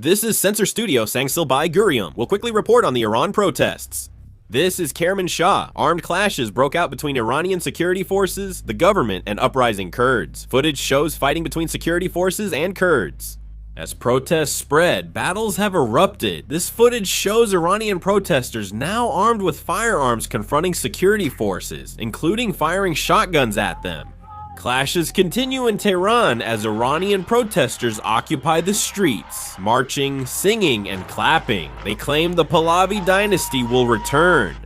This is Censor Studio Sangsil by Gurium. We'll quickly report on the Iran protests. This is Kerman Shah. Armed clashes broke out between Iranian security forces, the government, and uprising Kurds. Footage shows fighting between security forces and Kurds. As protests spread, battles have erupted. This footage shows Iranian protesters now armed with firearms confronting security forces, including firing shotguns at them. Clashes continue in Tehran as Iranian protesters occupy the streets, marching, singing, and clapping. They claim the Pahlavi dynasty will return.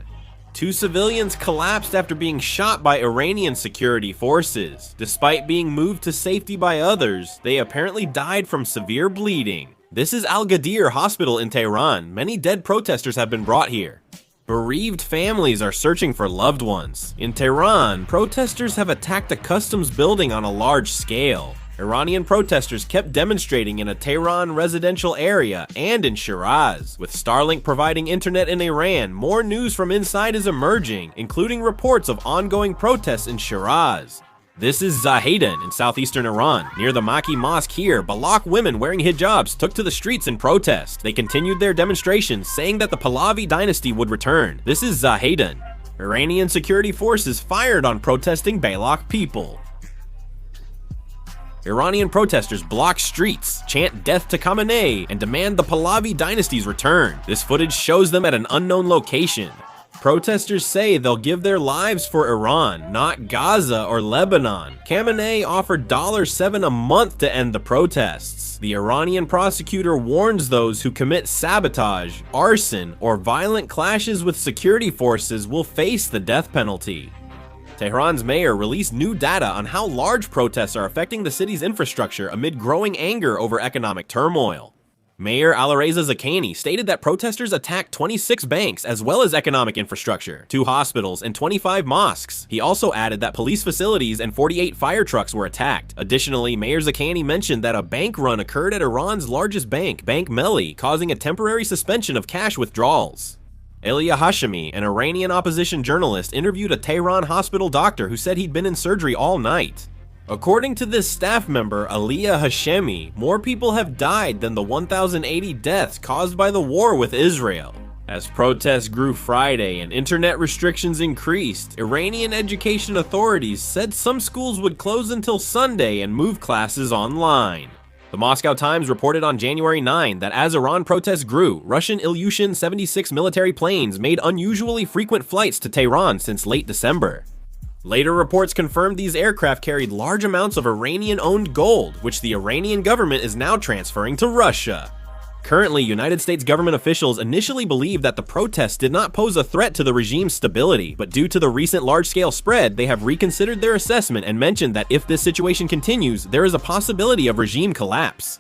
2 civilians collapsed after being shot by Iranian security forces. Despite being moved to safety by others, they apparently died from severe bleeding. This is Al-Ghadir Hospital in Tehran. Many dead protesters have been brought here. Bereaved families are searching for loved ones. In Tehran, protesters have attacked a customs building on a large scale. Iranian protesters kept demonstrating in a Tehran residential area and in Shiraz. With Starlink providing internet in Iran, more news from inside is emerging, including reports of ongoing protests in Shiraz. This is Zahedan in southeastern Iran. Near the Maki Mosque here, Balak women wearing hijabs took to the streets in protest. They continued their demonstrations, saying that the Pahlavi dynasty would return. This is Zahedan. Iranian security forces fired on protesting Balak people. Iranian protesters block streets, chant death to Khamenei, and demand the Pahlavi dynasty's return. This footage shows them at an unknown location. Protesters say they'll give their lives for Iran, not Gaza or Lebanon. Khamenei offered $7 a month to end the protests. The Iranian prosecutor warns those who commit sabotage, arson, or violent clashes with security forces will face the death penalty. Tehran's mayor released new data on how large protests are affecting the city's infrastructure amid growing anger over economic turmoil. Mayor Alireza Zakani stated that protesters attacked 26 banks as well as economic infrastructure, 2 hospitals, and 25 mosques. He also added that police facilities and 48 fire trucks were attacked. Additionally, Mayor Zakani mentioned that a bank run occurred at Iran's largest bank, Bank Melli, causing a temporary suspension of cash withdrawals. Elia Hashemi, an Iranian opposition journalist, interviewed a Tehran hospital doctor who said he'd been in surgery all night. According to this staff member, Elia Hashemi, more people have died than the 1,080 deaths caused by the war with Israel. As protests grew Friday and internet restrictions increased, Iranian education authorities said some schools would close until Sunday and move classes online. The Moscow Times reported on January 9 that as Iran protests grew, Russian Ilyushin 76 military planes made unusually frequent flights to Tehran since late December. Later reports confirmed these aircraft carried large amounts of Iranian-owned gold, which the Iranian government is now transferring to Russia. Currently, United States government officials initially believed that the protests did not pose a threat to the regime's stability, but due to the recent large-scale spread, they have reconsidered their assessment and mentioned that if this situation continues, there is a possibility of regime collapse.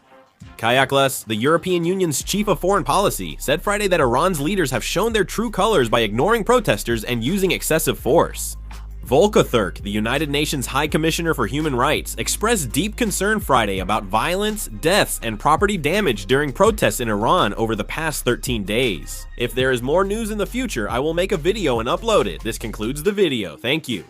Kayaklas, the European Union's chief of foreign policy, said Friday that Iran's leaders have shown their true colors by ignoring protesters and using excessive force. Volker Turk, the United Nations High Commissioner for Human Rights, expressed deep concern Friday about violence, deaths, and property damage during protests in Iran over the past 13 days. If there is more news in the future, I will make a video and upload it. This concludes the video. Thank you.